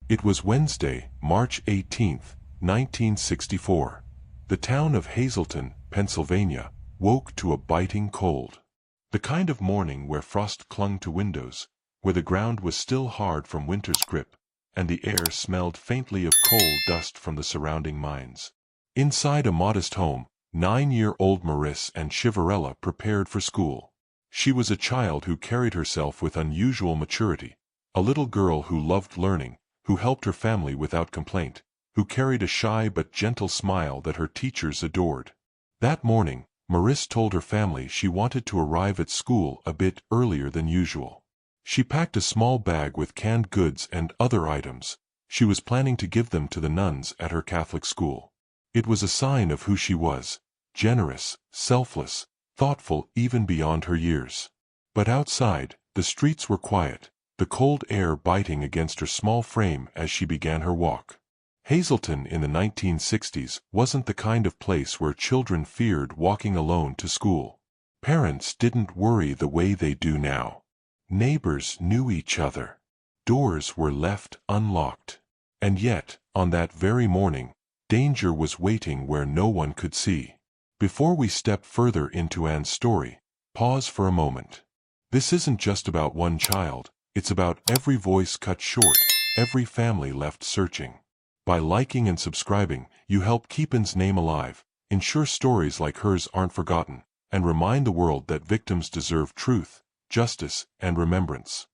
It was Wednesday, March 18, 1964. The town of Hazleton, Pennsylvania, woke to a biting cold. The kind of morning where frost clung to windows, where the ground was still hard from winter's grip, and the air smelled faintly of coal dust from the surrounding mines. Inside a modest home, 9-year-old Marise Ann Chiverella prepared for school. She was a child who carried herself with unusual maturity, a little girl who loved learning, who helped her family without complaint, who carried a shy but gentle smile that her teachers adored. That morning, Marise told her family she wanted to arrive at school a bit earlier than usual. She packed a small bag with canned goods and other items. She was planning to give them to the nuns at her Catholic school. It was a sign of who she was: generous, selfless, thoughtful even beyond her years. But outside, the streets were quiet, the cold air biting against her small frame as she began her walk. Hazleton in the 1960s wasn't the kind of place where children feared walking alone to school. Parents didn't worry the way they do now. Neighbors knew each other. Doors were left unlocked. And yet, on that very morning, danger was waiting where no one could see. Before we step further into Ann's story, pause for a moment. This isn't just about one child, it's about every voice cut short, every family left searching. By liking and subscribing, you help keep Ann's name alive, ensure stories like hers aren't forgotten, and remind the world that victims deserve truth, justice, and remembrance.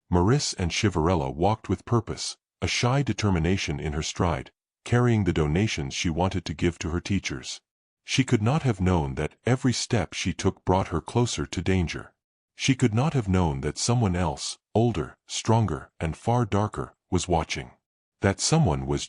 Marise Ann Chiverella walked with purpose, a shy determination in her stride, carrying the donations she wanted to give to her teachers. She could not have known that every step she took brought her closer to danger. She could not have known that someone else, older, stronger, and far darker, was watching. That someone was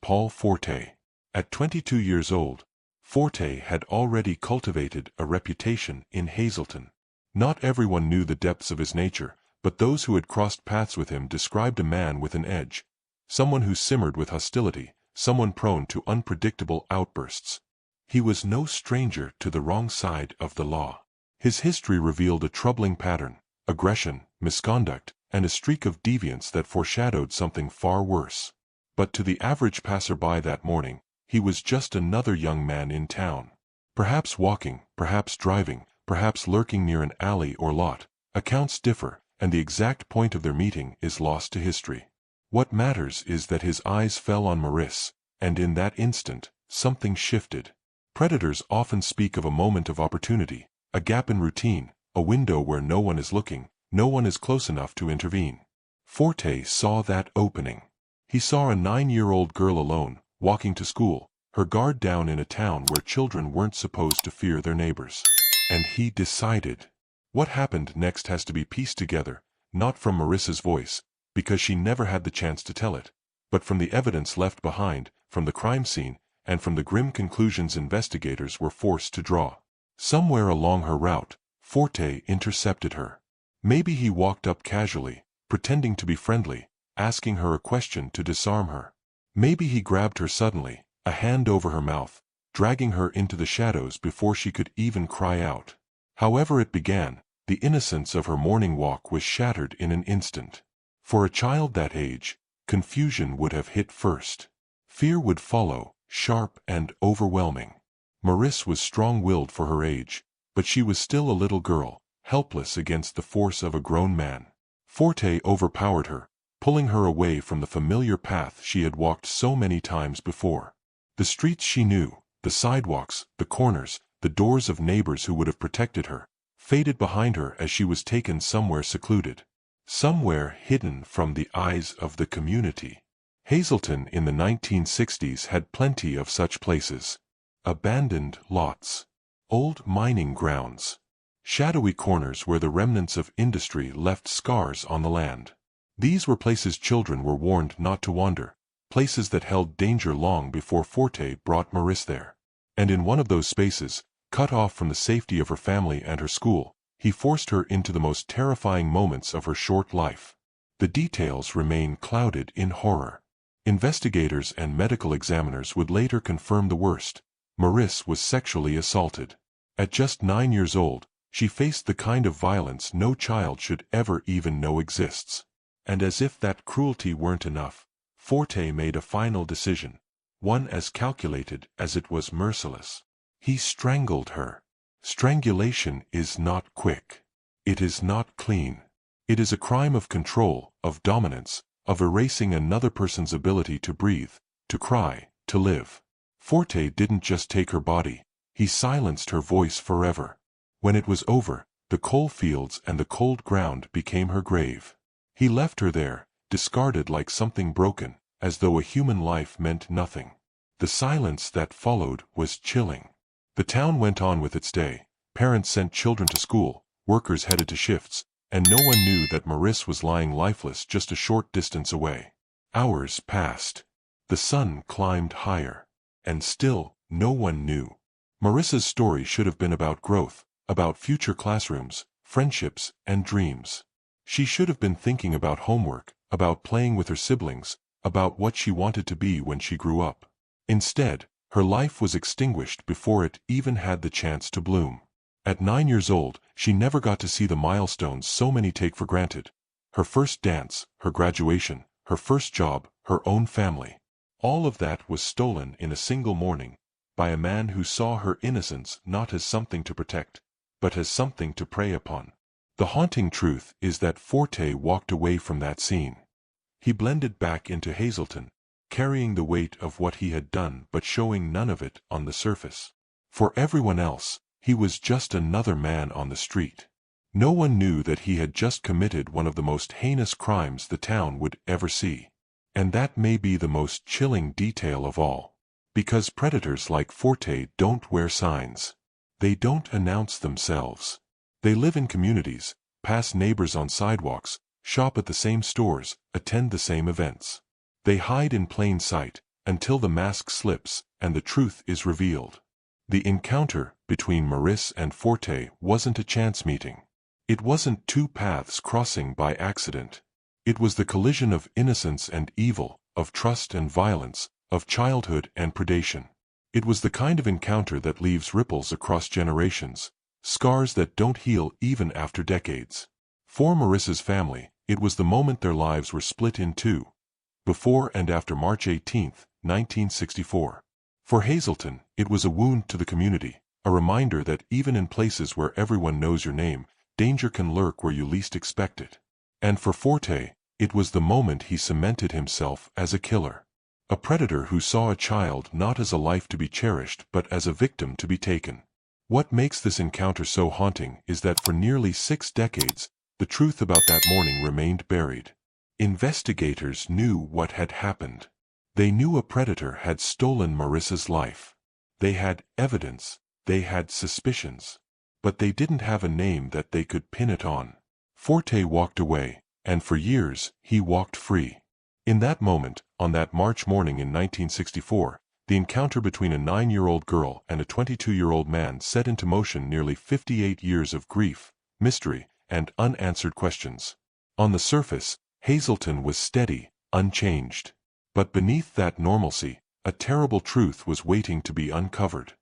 Paul Forte. At 22 years old, Forte had already cultivated a reputation in Hazleton. Not everyone knew the depths of his nature, but those who had crossed paths with him described a man with an edge, someone who simmered with hostility, someone prone to unpredictable outbursts. He was no stranger to the wrong side of the law. His history revealed a troubling pattern: aggression, misconduct, and a streak of deviance that foreshadowed something far worse. But to the average passerby that morning, he was just another young man in town. Perhaps walking, perhaps driving, perhaps lurking near an alley or lot. Accounts differ, and the exact point of their meeting is lost to history. What matters is that his eyes fell on Marise, and in that instant, something shifted. Predators often speak of a moment of opportunity, a gap in routine, a window where no one is looking, no one is close enough to intervene. Forte saw that opening. He saw a 9-year-old girl alone, walking to school, her guard down in a town where children weren't supposed to fear their neighbors. And he decided. What happened next has to be pieced together, not from Marise's voice, because she never had the chance to tell it, but from the evidence left behind, from the crime scene, and from the grim conclusions investigators were forced to draw. Somewhere along her route, Forte intercepted her. Maybe he walked up casually, pretending to be friendly, asking her a question to disarm her. Maybe he grabbed her suddenly, a hand over her mouth, dragging her into the shadows before she could even cry out. However it began, the innocence of her morning walk was shattered in an instant. For a child that age, confusion would have hit first. Fear would follow, sharp and overwhelming. Marise was strong-willed for her age, but she was still a little girl, helpless against the force of a grown man. Forte overpowered her, pulling her away from the familiar path she had walked so many times before. The streets she knew, the sidewalks, the corners, the doors of neighbors who would have protected her, faded behind her as she was taken somewhere secluded. Somewhere hidden from the eyes of the community. Hazleton in the 1960s had plenty of such places. Abandoned lots. Old mining grounds. Shadowy corners where the remnants of industry left scars on the land. These were places children were warned not to wander, places that held danger long before Forte brought Marise there. And in one of those spaces, cut off from the safety of her family and her school, he forced her into the most terrifying moments of her short life. The details remain clouded in horror. Investigators and medical examiners would later confirm the worst. Marise was sexually assaulted. At just 9 years old, she faced the kind of violence no child should ever even know exists. And as if that cruelty weren't enough, Forte made a final decision, one as calculated as it was merciless. He strangled her. Strangulation is not quick. It is not clean. It is a crime of control, of dominance, of erasing another person's ability to breathe, to cry, to live. Forte didn't just take her body, he silenced her voice forever. When it was over, the coal fields and the cold ground became her grave. He left her there, discarded like something broken, as though a human life meant nothing. The silence that followed was chilling. The town went on with its day. Parents sent children to school, workers headed to shifts, and no one knew that Marise was lying lifeless just a short distance away. Hours passed. The sun climbed higher. And still, no one knew. Marise's story should have been about growth, about future classrooms, friendships, and dreams. She should have been thinking about homework, about playing with her siblings, about what she wanted to be when she grew up. Instead, her life was extinguished before it even had the chance to bloom. At 9 years old, she never got to see the milestones so many take for granted. Her first dance, her graduation, her first job, her own family. All of that was stolen in a single morning, by a man who saw her innocence not as something to protect, but as something to prey upon. The haunting truth is that Forte walked away from that scene. He blended back into Hazleton, carrying the weight of what he had done but showing none of it on the surface. For everyone else, he was just another man on the street. No one knew that he had just committed one of the most heinous crimes the town would ever see. And that may be the most chilling detail of all. Because predators like Forte don't wear signs. They don't announce themselves. They live in communities, pass neighbors on sidewalks, shop at the same stores, attend the same events. They hide in plain sight, until the mask slips, and the truth is revealed. The encounter between Marise and Forte wasn't a chance meeting. It wasn't two paths crossing by accident. It was the collision of innocence and evil, of trust and violence, of childhood and predation. It was the kind of encounter that leaves ripples across generations, scars that don't heal even after decades. For Marise's family, it was the moment their lives were split in two, before and after March 18, 1964. For Hazleton, it was a wound to the community, a reminder that even in places where everyone knows your name, danger can lurk where you least expect it. And for Forte, it was the moment he cemented himself as a killer. A predator who saw a child not as a life to be cherished but as a victim to be taken. What makes this encounter so haunting is that for nearly 6 decades, the truth about that morning remained buried. Investigators knew what had happened. They knew a predator had stolen Marise's life. They had evidence, they had suspicions. But they didn't have a name that they could pin it on. Forte walked away, and for years, he walked free. In that moment, on that March morning in 1964, the encounter between a 9-year-old girl and a 22-year-old man set into motion nearly 58 years of grief, mystery, and unanswered questions. On the surface, Hazleton was steady, unchanged. But beneath that normalcy, a terrible truth was waiting to be uncovered.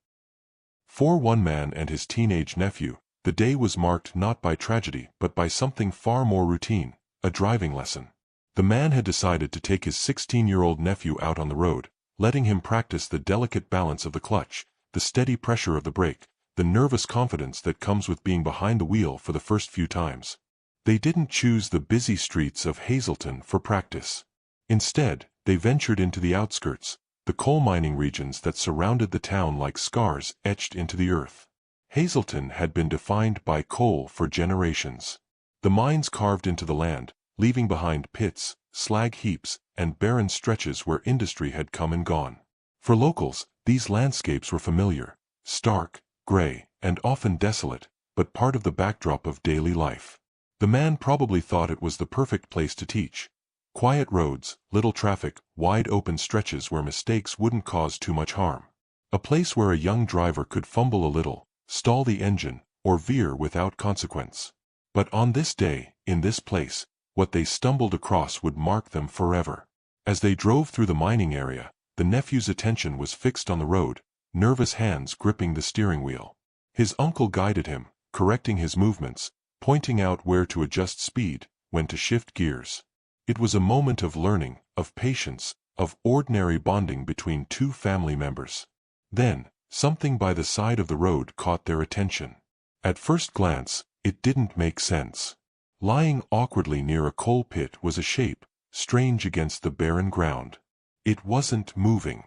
For one man and his teenage nephew, the day was marked not by tragedy but by something far more routine, a driving lesson. The man had decided to take his 16-year-old nephew out on the road, letting him practice the delicate balance of the clutch, the steady pressure of the brake, the nervous confidence that comes with being behind the wheel for the first few times. They didn't choose the busy streets of Hazleton for practice. Instead, they ventured into the outskirts, the coal mining regions that surrounded the town like scars etched into the earth. Hazleton had been defined by coal for generations. The mines carved into the land, leaving behind pits, slag heaps, and barren stretches where industry had come and gone. For locals, these landscapes were familiar, stark, gray, and often desolate, but part of the backdrop of daily life. The man probably thought it was the perfect place to teach. Quiet roads, little traffic, wide open stretches where mistakes wouldn't cause too much harm. A place where a young driver could fumble a little, stall the engine, or veer without consequence. But on this day, in this place, what they stumbled across would mark them forever. As they drove through the mining area, the nephew's attention was fixed on the road, nervous hands gripping the steering wheel. His uncle guided him, correcting his movements, pointing out where to adjust speed, when to shift gears. It was a moment of learning, of patience, of ordinary bonding between two family members. Then, something by the side of the road caught their attention. At first glance, it didn't make sense. Lying awkwardly near a coal pit was a shape, strange against the barren ground. It wasn't moving.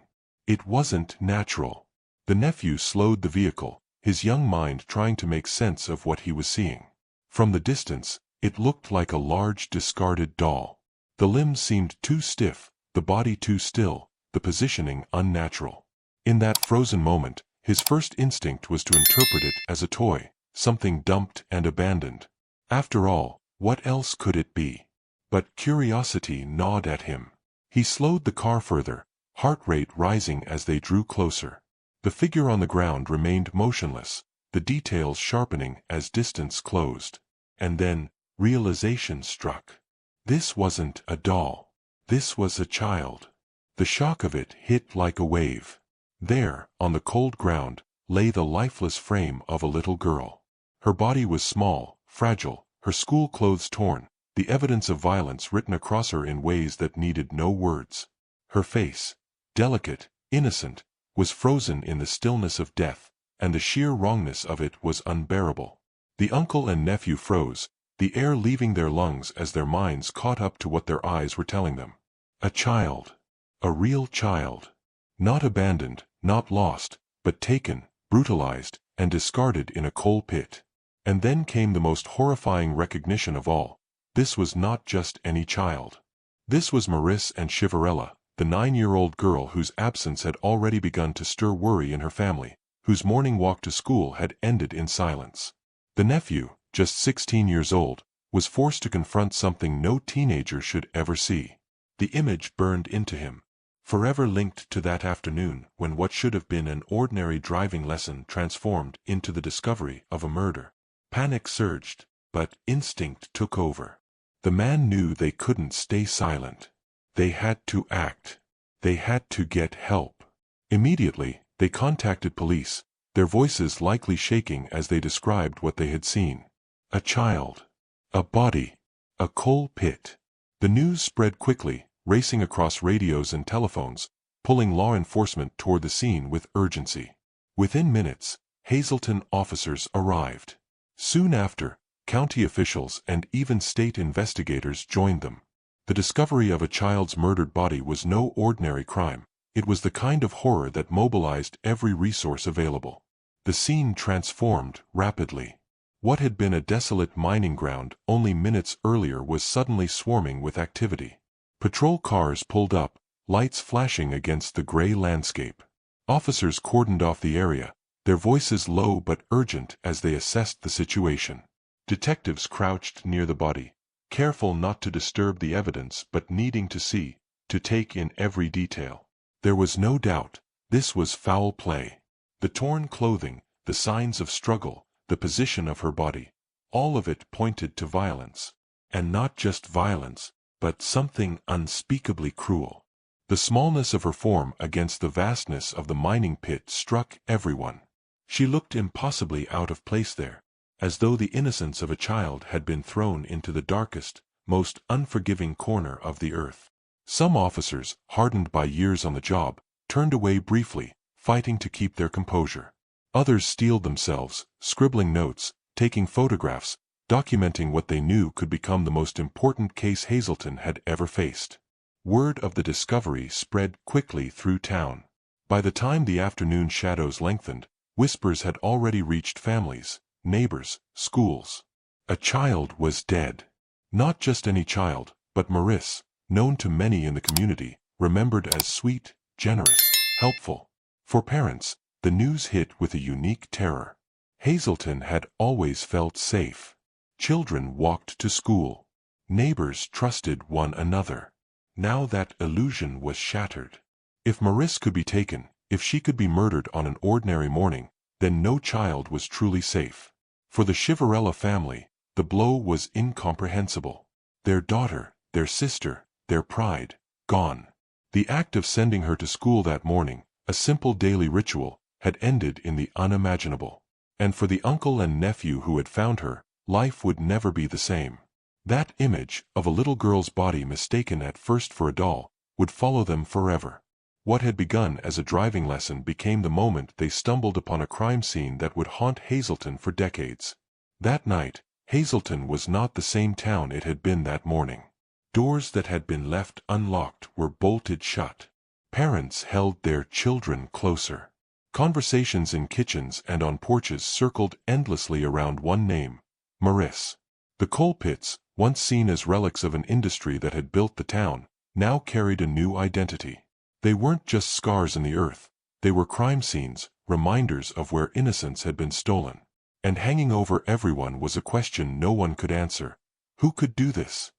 It wasn't natural. The nephew slowed the vehicle, his young mind trying to make sense of what he was seeing. From the distance, it looked like a large discarded doll. The limbs seemed too stiff, the body too still, the positioning unnatural. In that frozen moment, his first instinct was to interpret it as a toy, something dumped and abandoned. After all, what else could it be? But curiosity gnawed at him. He slowed the car further, heart rate rising as they drew closer. The figure on the ground remained motionless, the details sharpening as distance closed. And then, realization struck. This wasn't a doll. This was a child. The shock of it hit like a wave. There, on the cold ground, lay the lifeless frame of a little girl. Her body was small, fragile, her school clothes torn, the evidence of violence written across her in ways that needed no words. Her face, delicate, innocent, was frozen in the stillness of death, and the sheer wrongness of it was unbearable. The uncle and nephew froze, the air leaving their lungs as their minds caught up to what their eyes were telling them. A child. A real child. Not abandoned, not lost, but taken, brutalized, and discarded in a coal pit. And then came the most horrifying recognition of all. This was not just any child. This was Marise Ann Chiverella, the 9-year-old girl whose absence had already begun to stir worry in her family, whose morning walk to school had ended in silence. The nephew, just 16 years old, was forced to confront something no teenager should ever see. The image burned into him, forever linked to that afternoon when what should have been an ordinary driving lesson transformed into the discovery of a murder. Panic surged, but instinct took over. The man knew they couldn't stay silent. They had to act. They had to get help. Immediately, they contacted police, their voices likely shaking as they described what they had seen. A child. A body. A coal pit. The news spread quickly, racing across radios and telephones, pulling law enforcement toward the scene with urgency. Within minutes, Hazleton officers arrived. Soon after, county officials and even state investigators joined them. The discovery of a child's murdered body was no ordinary crime. It was the kind of horror that mobilized every resource available. The scene transformed rapidly. What had been a desolate mining ground only minutes earlier was suddenly swarming with activity. Patrol cars pulled up, lights flashing against the gray landscape. Officers cordoned off the area, their voices low but urgent as they assessed the situation. Detectives crouched near the body, careful not to disturb the evidence but needing to see, to take in every detail. There was no doubt, this was foul play. The torn clothing, the signs of struggle, the position of her body, all of it pointed to violence. And not just violence, but something unspeakably cruel. The smallness of her form against the vastness of the mining pit struck everyone. She looked impossibly out of place there, as though the innocence of a child had been thrown into the darkest, most unforgiving corner of the earth. Some officers, hardened by years on the job, turned away briefly, fighting to keep their composure. Others steeled themselves, scribbling notes, taking photographs, documenting what they knew could become the most important case Hazleton had ever faced. Word of the discovery spread quickly through town. By the time the afternoon shadows lengthened, whispers had already reached families, neighbors, schools. A child was dead. Not just any child, but Marise, known to many in the community, remembered as sweet, generous, helpful. For parents, the news hit with a unique terror. Hazleton had always felt safe. Children walked to school. Neighbors trusted one another. Now that illusion was shattered. If Marise could be taken, if she could be murdered on an ordinary morning, then no child was truly safe. For the Chiverella family, the blow was incomprehensible. Their daughter, their sister, their pride, gone. The act of sending her to school that morning, a simple daily ritual, had ended in the unimaginable. And for the uncle and nephew who had found her, life would never be the same. That image of a little girl's body mistaken at first for a doll would follow them forever. What had begun as a driving lesson became the moment they stumbled upon a crime scene that would haunt Hazleton for decades. That night, Hazleton was not the same town it had been that morning. Doors that had been left unlocked were bolted shut. Parents held their children closer. Conversations in kitchens and on porches circled endlessly around one name: Marise. The coal pits, once seen as relics of an industry that had built the town, now carried a new identity. They weren't just scars in the earth, they were crime scenes, reminders of where innocence had been stolen. And hanging over everyone was a question no one could answer: who could do this?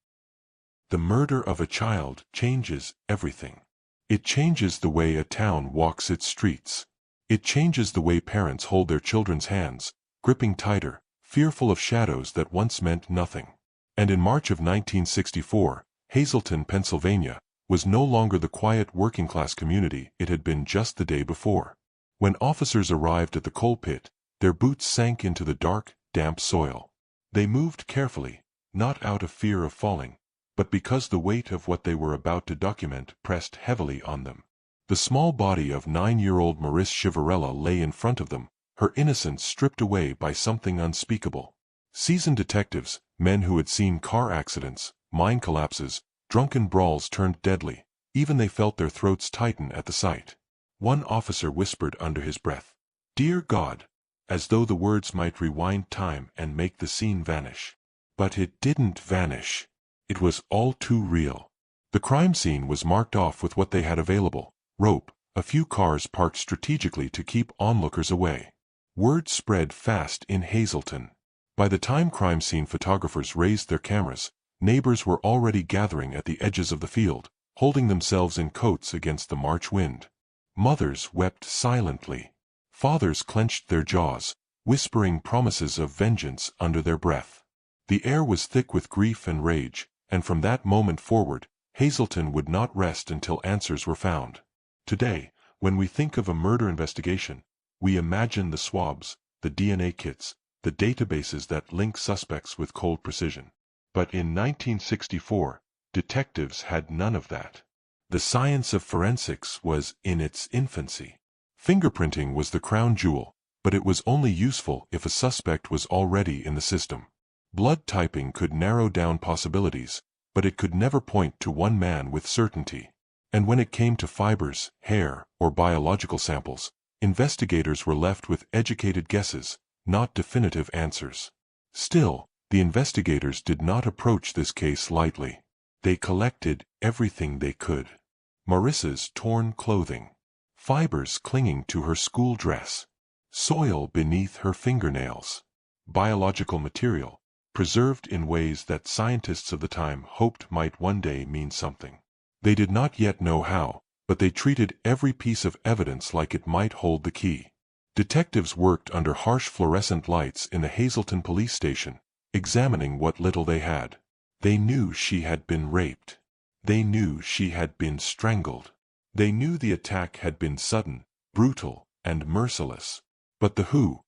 The murder of a child changes everything. It changes the way a town walks its streets. It changes the way parents hold their children's hands, gripping tighter, fearful of shadows that once meant nothing. And in March of 1964, Hazleton, Pennsylvania, was no longer the quiet working-class community it had been just the day before. When officers arrived at the coal pit, their boots sank into the dark, damp soil. They moved carefully, not out of fear of falling, but because the weight of what they were about to document pressed heavily on them. The small body of 9-year-old Marise Chiverella lay in front of them, her innocence stripped away by something unspeakable. Seasoned detectives, men who had seen car accidents, mine collapses, drunken brawls turned deadly, even they felt their throats tighten at the sight. One officer whispered under his breath, "Dear God," as though the words might rewind time and make the scene vanish. But it didn't vanish. It was all too real. The crime scene was marked off with what they had available: rope, a few cars parked strategically to keep onlookers away. Word spread fast in Hazleton. By the time crime scene photographers raised their cameras, neighbors were already gathering at the edges of the field, holding themselves in coats against the March wind. Mothers wept silently. Fathers clenched their jaws, whispering promises of vengeance under their breath. The air was thick with grief and rage, and from that moment forward, Hazleton would not rest until answers were found. Today, when we think of a murder investigation, we imagine the swabs, the DNA kits, the databases that link suspects with cold precision. But in 1964, detectives had none of that. The science of forensics was in its infancy. Fingerprinting was the crown jewel, but it was only useful if a suspect was already in the system. Blood typing could narrow down possibilities, but it could never point to one man with certainty. And when it came to fibers, hair, or biological samples, investigators were left with educated guesses, not definitive answers. Still, the investigators did not approach this case lightly. They collected everything they could. Marise's torn clothing, fibers clinging to her school dress, soil beneath her fingernails, biological material, preserved in ways that scientists of the time hoped might one day mean something. They did not yet know how, but they treated every piece of evidence like it might hold the key. Detectives worked under harsh fluorescent lights in the Hazleton police station, examining what little they had. They knew she had been raped. They knew she had been strangled. They knew the attack had been sudden, brutal, and merciless. But the who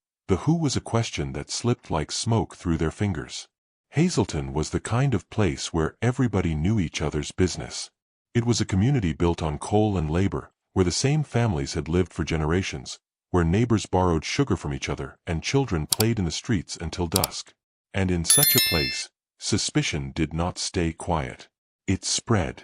was a question that slipped like smoke through their fingers. Hazleton was the kind of place where everybody knew each other's business. It was a community built on coal and labor, where the same families had lived for generations, where neighbors borrowed sugar from each other and children played in the streets until dusk. And in such a place, suspicion did not stay quiet. It spread.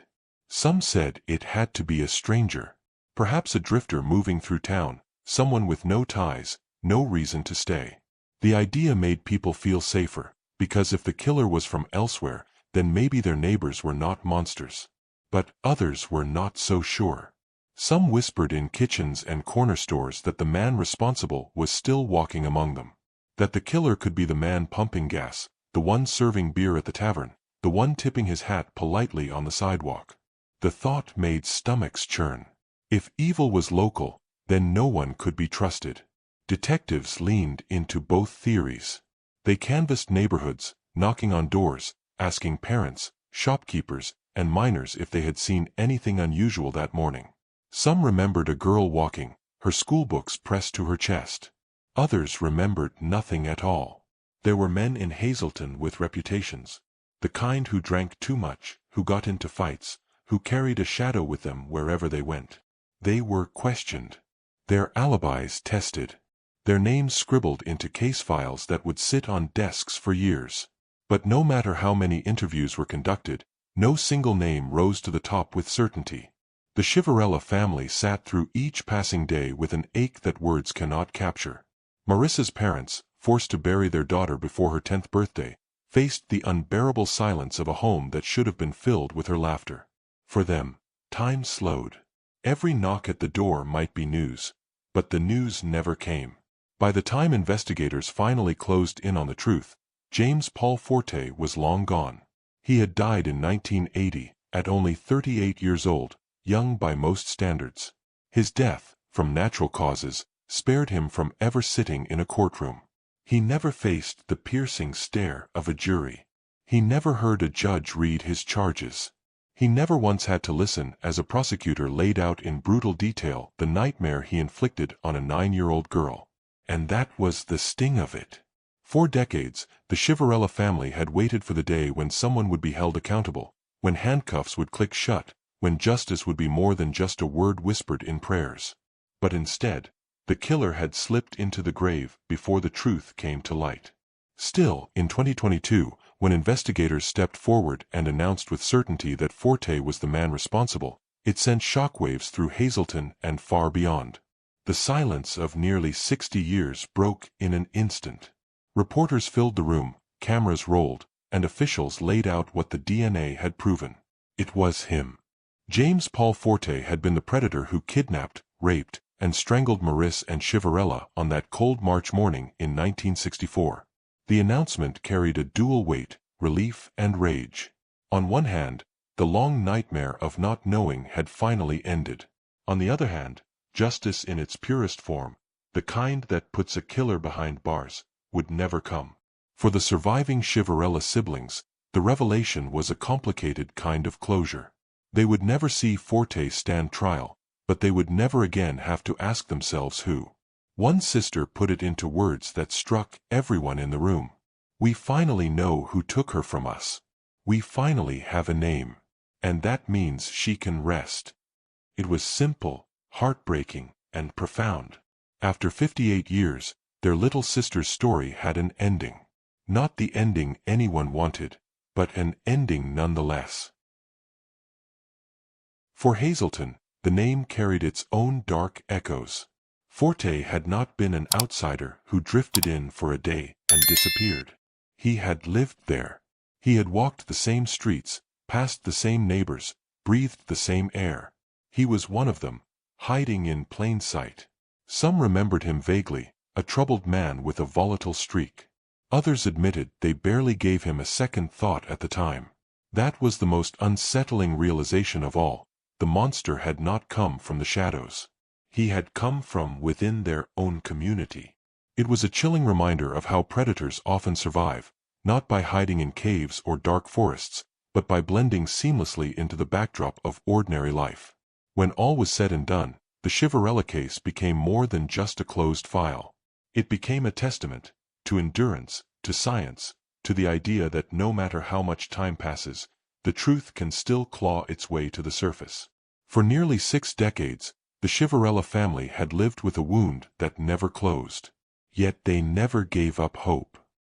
Some said it had to be a stranger, perhaps a drifter moving through town, someone with no ties, no reason to stay. The idea made people feel safer, because if the killer was from elsewhere, then maybe their neighbors were not monsters. But others were not so sure. Some whispered in kitchens and corner stores that the man responsible was still walking among them. That the killer could be the man pumping gas, the one serving beer at the tavern, the one tipping his hat politely on the sidewalk. The thought made stomachs churn. If evil was local, then no one could be trusted. Detectives leaned into both theories. They canvassed neighborhoods, knocking on doors, asking parents, shopkeepers, and miners if they had seen anything unusual that morning. Some remembered a girl walking, her schoolbooks pressed to her chest. Others remembered nothing at all. There were men in Hazleton with reputations. The kind who drank too much, who got into fights, who carried a shadow with them wherever they went. They were questioned. Their alibis tested. Their names scribbled into case files that would sit on desks for years. But no matter how many interviews were conducted, no single name rose to the top with certainty. The Chiverella family sat through each passing day with an ache that words cannot capture. Marise's parents, forced to bury their daughter before her 10th birthday, faced the unbearable silence of a home that should have been filled with her laughter. For them, time slowed. Every knock at the door might be news, but the news never came. By the time investigators finally closed in on the truth, James Paul Forte was long gone. He had died in 1980, at only 38 years old, young by most standards. His death, from natural causes, spared him from ever sitting in a courtroom. He never faced the piercing stare of a jury. He never heard a judge read his charges. He never once had to listen as a prosecutor laid out in brutal detail the nightmare he inflicted on a 9-year-old girl. And that was the sting of it. For decades, the Chiverella family had waited for the day when someone would be held accountable, when handcuffs would click shut, when justice would be more than just a word whispered in prayers. But instead, the killer had slipped into the grave before the truth came to light. Still, in 2022, when investigators stepped forward and announced with certainty that Forte was the man responsible, it sent shockwaves through Hazleton and far beyond. The silence of nearly 60 years broke in an instant. Reporters filled the room, cameras rolled, and officials laid out what the DNA had proven. It was him. James Paul Forte had been the predator who kidnapped, raped, and strangled Marise Ann Chiverella on that cold March morning in 1964. The announcement carried a dual weight, relief and rage. On one hand, the long nightmare of not knowing had finally ended. On the other hand, justice in its purest form, the kind that puts a killer behind bars, would never come. For the surviving Chiverella siblings, the revelation was a complicated kind of closure. They would never see Forte stand trial, but they would never again have to ask themselves who. One sister put it into words that struck everyone in the room. We finally know who took her from us. We finally have a name. And that means she can rest. It was simple, heartbreaking, and profound. After 58 years, their little sister's story had an ending. Not the ending anyone wanted, but an ending nonetheless. For Hazleton, the name carried its own dark echoes. Forte had not been an outsider who drifted in for a day and disappeared. He had lived there. He had walked the same streets, passed the same neighbors, breathed the same air. He was one of them, hiding in plain sight. Some remembered him vaguely, a troubled man with a volatile streak. Others admitted they barely gave him a second thought at the time. That was the most unsettling realization of all. The monster had not come from the shadows. He had come from within their own community. It was a chilling reminder of how predators often survive, not by hiding in caves or dark forests, but by blending seamlessly into the backdrop of ordinary life. When all was said and done, the Chiverella case became more than just a closed file. It became a testament to endurance, to science, to the idea that no matter how much time passes, the truth can still claw its way to the surface. For nearly 6 decades, the Chiverella family had lived with a wound that never closed. Yet they never gave up hope.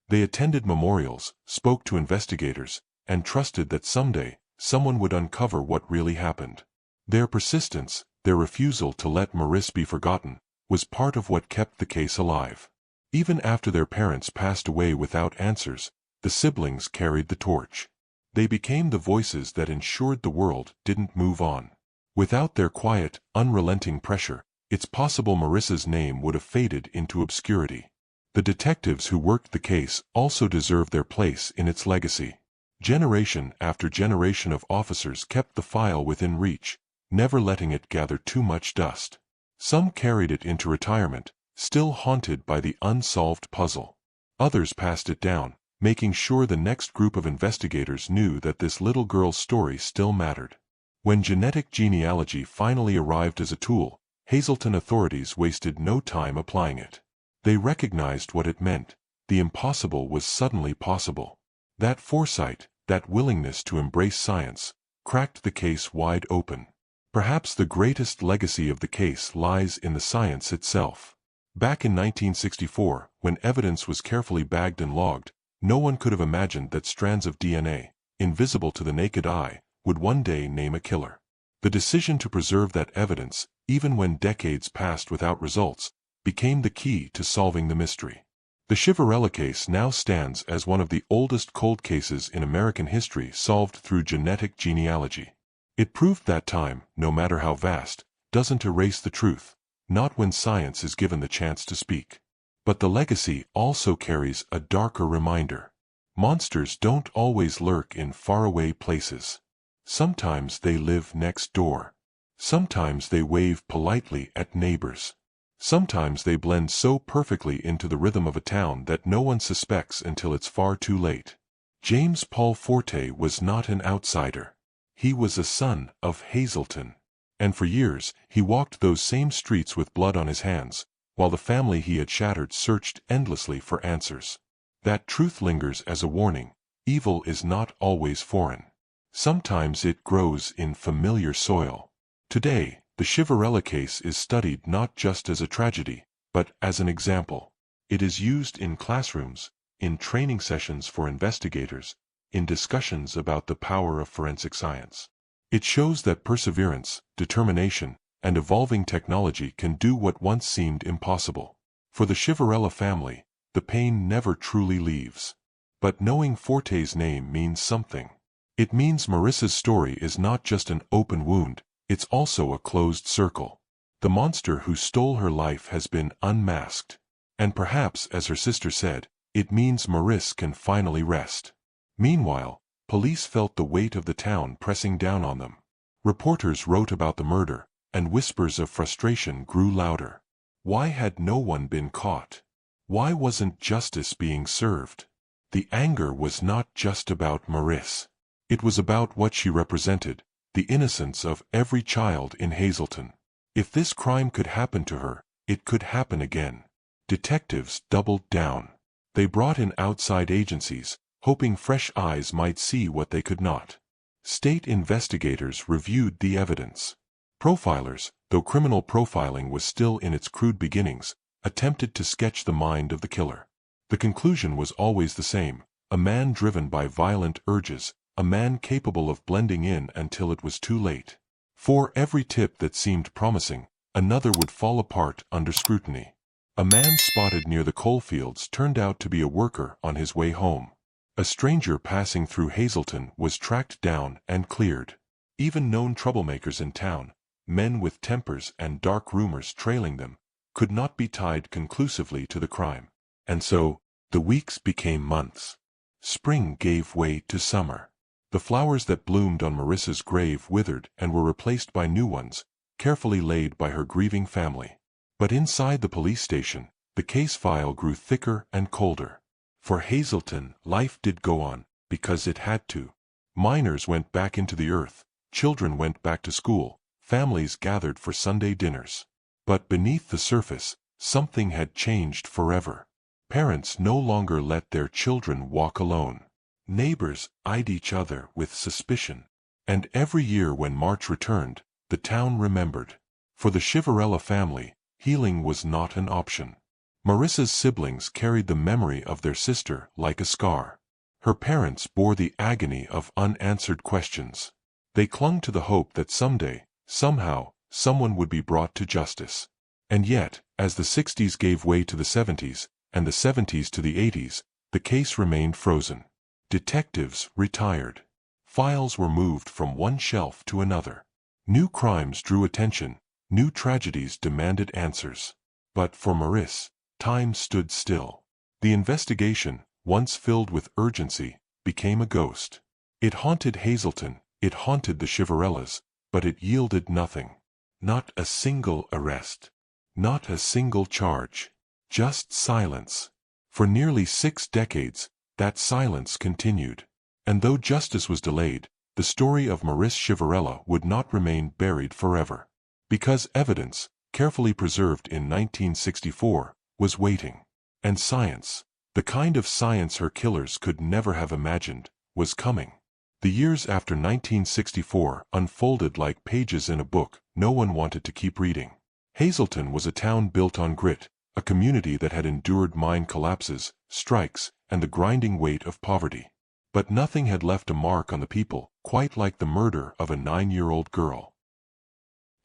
They attended memorials, spoke to investigators, and trusted that someday, someone would uncover what really happened. Their persistence, their refusal to let Marise be forgotten, was part of what kept the case alive. Even after their parents passed away without answers, the siblings carried the torch. They became the voices that ensured the world didn't move on. Without their quiet, unrelenting pressure, it's possible Marise's name would have faded into obscurity. The detectives who worked the case also deserve their place in its legacy. Generation after generation of officers kept the file within reach, never letting it gather too much dust. Some carried it into retirement, still haunted by the unsolved puzzle. Others passed it down, making sure the next group of investigators knew that this little girl's story still mattered. When genetic genealogy finally arrived as a tool, Hazleton authorities wasted no time applying it. They recognized what it meant. The impossible was suddenly possible. That foresight, that willingness to embrace science, cracked the case wide open. Perhaps the greatest legacy of the case lies in the science itself. Back in 1964, when evidence was carefully bagged and logged, no one could have imagined that strands of DNA, invisible to the naked eye, would one day name a killer. The decision to preserve that evidence, even when decades passed without results, became the key to solving the mystery. The Chiverella case now stands as one of the oldest cold cases in American history solved through genetic genealogy. It proved that time, no matter how vast, doesn't erase the truth, not when science is given the chance to speak. But the legacy also carries a darker reminder. Monsters don't always lurk in faraway places. Sometimes they live next door. Sometimes they wave politely at neighbors. Sometimes they blend so perfectly into the rhythm of a town that no one suspects until it's far too late. James Paul Forte was not an outsider. He was a son of Hazleton. And for years, he walked those same streets with blood on his hands, while the family he had shattered searched endlessly for answers. That truth lingers as a warning: evil is not always foreign. Sometimes it grows in familiar soil. Today, the Chiverella case is studied not just as a tragedy, but as an example. It is used in classrooms, in training sessions for investigators, in discussions about the power of forensic science. It shows that perseverance, determination, and evolving technology can do what once seemed impossible. For the Chiverella family, the pain never truly leaves. But knowing Forte's name means something. It means Marise's story is not just an open wound, it's also a closed circle. The monster who stole her life has been unmasked. And perhaps, as her sister said, it means Marise can finally rest. Meanwhile, police felt the weight of the town pressing down on them. Reporters wrote about the murder, and whispers of frustration grew louder. Why had no one been caught? Why wasn't justice being served? The anger was not just about Marise. It was about what she represented, the innocence of every child in Hazleton. If this crime could happen to her, it could happen again. Detectives doubled down. They brought in outside agencies, hoping fresh eyes might see what they could not. State investigators reviewed the evidence. Profilers, though criminal profiling was still in its crude beginnings, attempted to sketch the mind of the killer. The conclusion was always the same: a man driven by violent urges, a man capable of blending in until it was too late. For every tip that seemed promising, another would fall apart under scrutiny. A man spotted near the coalfields turned out to be a worker on his way home. A stranger passing through Hazleton was tracked down and cleared. Even known troublemakers in town, men with tempers and dark rumors trailing them, could not be tied conclusively to the crime. And so, the weeks became months. Spring gave way to summer. The flowers that bloomed on Marise's grave withered and were replaced by new ones, carefully laid by her grieving family. But inside the police station, the case file grew thicker and colder. For Hazleton, life did go on, because it had to. Miners went back into the earth, children went back to school, families gathered for Sunday dinners. But beneath the surface, something had changed forever. Parents no longer let their children walk alone. Neighbors eyed each other with suspicion. And every year when March returned, the town remembered. For the Chiverella family, healing was not an option. Marise's siblings carried the memory of their sister like a scar. Her parents bore the agony of unanswered questions. They clung to the hope that someday, somehow, someone would be brought to justice. And yet, as the 60s gave way to the 70s, and the 70s to the 80s, the case remained frozen. Detectives retired. Files were moved from one shelf to another. New crimes drew attention, new tragedies demanded answers. But for Marise, time stood still. The investigation, once filled with urgency, became a ghost. It haunted Hazleton, it haunted the Chiverellas, but it yielded nothing. Not a single arrest. Not a single charge. Just silence. For nearly 6 decades, that silence continued. And though justice was delayed, the story of Marise Chiverella would not remain buried forever. Because evidence, carefully preserved in 1964, was waiting. And science, the kind of science her killers could never have imagined, was coming. The years after 1964 unfolded like pages in a book no one wanted to keep reading. Hazleton was a town built on grit, a community that had endured mine collapses, strikes, and the grinding weight of poverty. But nothing had left a mark on the people, quite like the murder of a 9-year-old girl.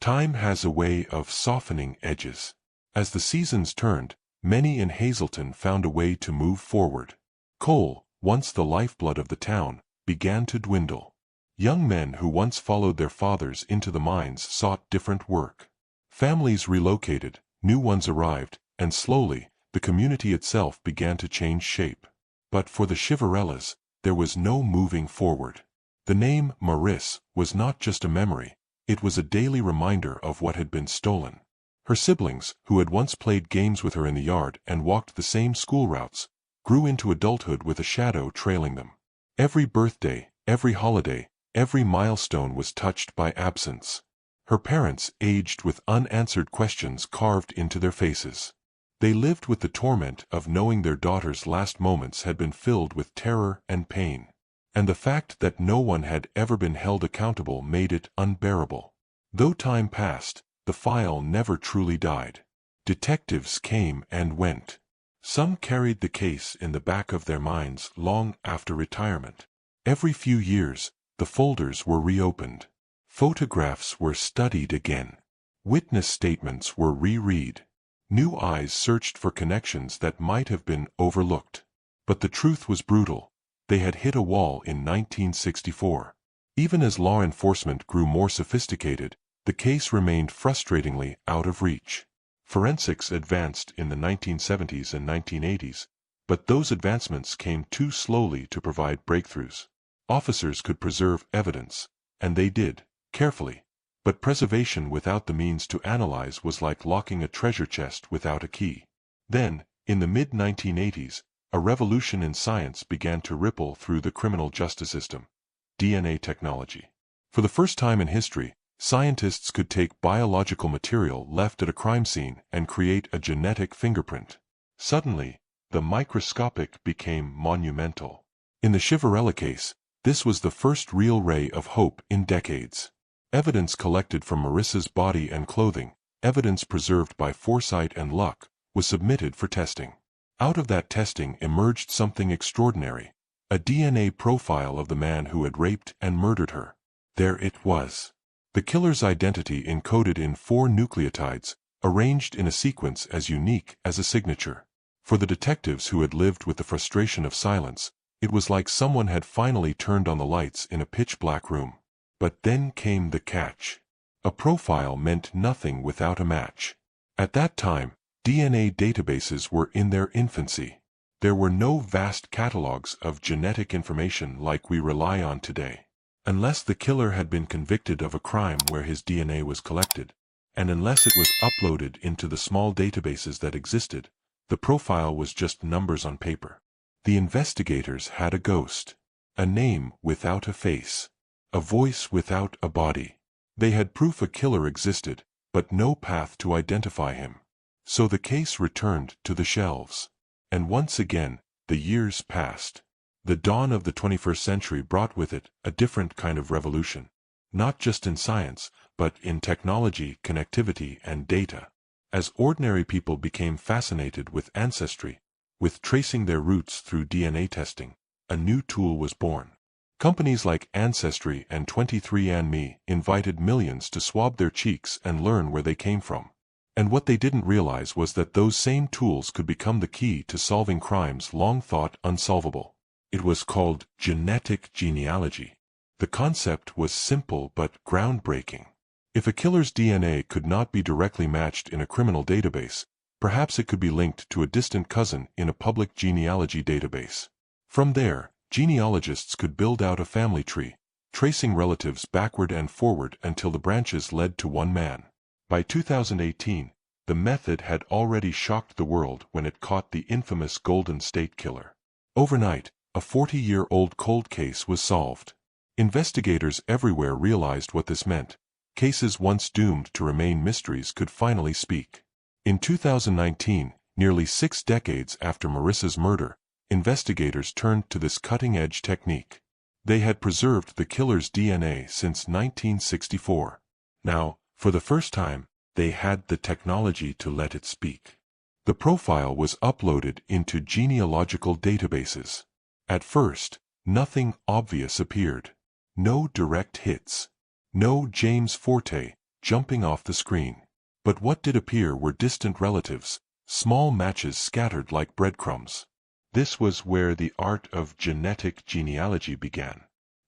Time has a way of softening edges. As the seasons turned, many in Hazleton found a way to move forward. Coal, once the lifeblood of the town, began to dwindle. Young men who once followed their fathers into the mines sought different work. Families relocated, new ones arrived, and slowly, the community itself began to change shape. But for the Chiverellas, there was no moving forward. The name Marise was not just a memory, it was a daily reminder of what had been stolen. Her siblings, who had once played games with her in the yard and walked the same school routes, grew into adulthood with a shadow trailing them. Every birthday, every holiday, every milestone was touched by absence. Her parents aged with unanswered questions carved into their faces. They lived with the torment of knowing their daughter's last moments had been filled with terror and pain. And the fact that no one had ever been held accountable made it unbearable. Though time passed, the file never truly died. Detectives came and went. Some carried the case in the back of their minds long after retirement. Every few years, the folders were reopened. Photographs were studied again. Witness statements were reread. New eyes searched for connections that might have been overlooked. But the truth was brutal. They had hit a wall in 1964. Even as law enforcement grew more sophisticated, the case remained frustratingly out of reach. Forensics advanced in the 1970s and 1980s, but those advancements came too slowly to provide breakthroughs. Officers could preserve evidence, and they did, carefully, but preservation without the means to analyze was like locking a treasure chest without a key. Then, in the mid-1980s, a revolution in science began to ripple through the criminal justice system: DNA technology. For the first time in history, scientists could take biological material left at a crime scene and create a genetic fingerprint. Suddenly, the microscopic became monumental. In the Chiverella case, this was the first real ray of hope in decades. Evidence collected from Marise's body and clothing, evidence preserved by foresight and luck, was submitted for testing. Out of that testing emerged something extraordinary: a DNA profile of the man who had raped and murdered her. There it was. The killer's identity encoded in 4 nucleotides, arranged in a sequence as unique as a signature. For the detectives who had lived with the frustration of silence, it was like someone had finally turned on the lights in a pitch-black room. But then came the catch. A profile meant nothing without a match. At that time, DNA databases were in their infancy. There were no vast catalogs of genetic information like we rely on today. Unless the killer had been convicted of a crime where his DNA was collected, and unless it was uploaded into the small databases that existed, the profile was just numbers on paper. The investigators had a ghost. A name without a face. A voice without a body. They had proof a killer existed, but no path to identify him. So the case returned to the shelves. And once again, the years passed. The dawn of the 21st century brought with it a different kind of revolution. Not just in science, but in technology, connectivity, and data. As ordinary people became fascinated with ancestry, with tracing their roots through DNA testing, a new tool was born. Companies like Ancestry and 23andMe invited millions to swab their cheeks and learn where they came from. And what they didn't realize was that those same tools could become the key to solving crimes long thought unsolvable. It was called genetic genealogy. The concept was simple but groundbreaking. If a killer's DNA could not be directly matched in a criminal database, perhaps it could be linked to a distant cousin in a public genealogy database. From there, genealogists could build out a family tree, tracing relatives backward and forward until the branches led to one man. By 2018, the method had already shocked the world when it caught the infamous Golden State Killer. Overnight, a 40-year-old cold case was solved. Investigators everywhere realized what this meant. Cases once doomed to remain mysteries could finally speak. In 2019, nearly 6 decades after Marise's murder, investigators turned to this cutting-edge technique. They had preserved the killer's DNA since 1964. Now, for the first time, they had the technology to let it speak. The profile was uploaded into genealogical databases. At first, nothing obvious appeared. No direct hits. No James Forte jumping off the screen. But what did appear were distant relatives, small matches scattered like breadcrumbs. This was where the art of genetic genealogy began.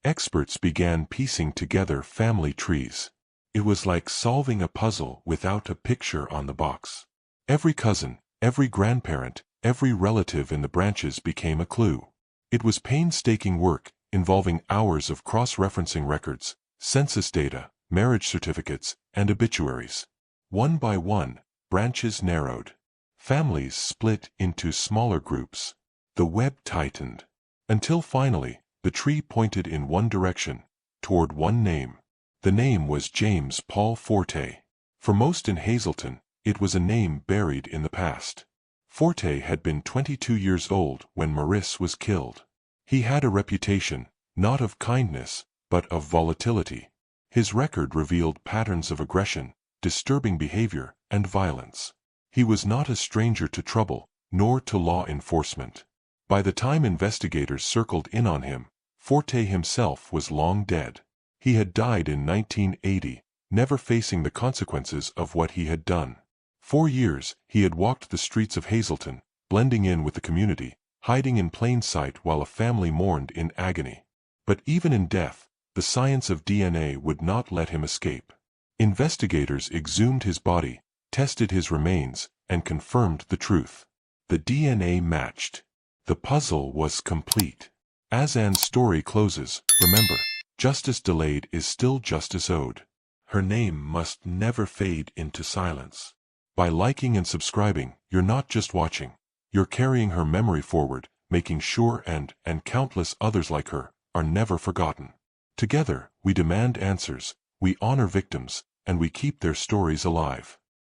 Experts began piecing together family trees. It was like solving a puzzle without a picture on the box. Every cousin, every grandparent, every relative in the branches became a clue. It was painstaking work, involving hours of cross-referencing records, census data, marriage certificates, and obituaries. One by one, branches narrowed. Families split into smaller groups. The web tightened. Until finally, the tree pointed in one direction, toward one name. The name was James Paul Forte. For most in Hazleton, it was a name buried in the past. Forte had been 22 years old when Marise was killed. He had a reputation, not of kindness, but of volatility. His record revealed patterns of aggression, disturbing behavior, and violence. He was not a stranger to trouble, nor to law enforcement. By the time investigators circled in on him, Forte himself was long dead. He had died in 1980, never facing the consequences of what he had done. 4 years, he had walked the streets of Hazleton, blending in with the community, hiding in plain sight while a family mourned in agony. But even in death, the science of DNA would not let him escape. Investigators exhumed his body, tested his remains, and confirmed the truth. The DNA matched. The puzzle was complete. As Ann's story closes, remember, justice delayed is still justice owed. Her name must never fade into silence. By liking and subscribing, you're not just watching. You're carrying her memory forward, making sure and countless others like her are never forgotten. Together, we demand answers, we honor victims, and we keep their stories alive.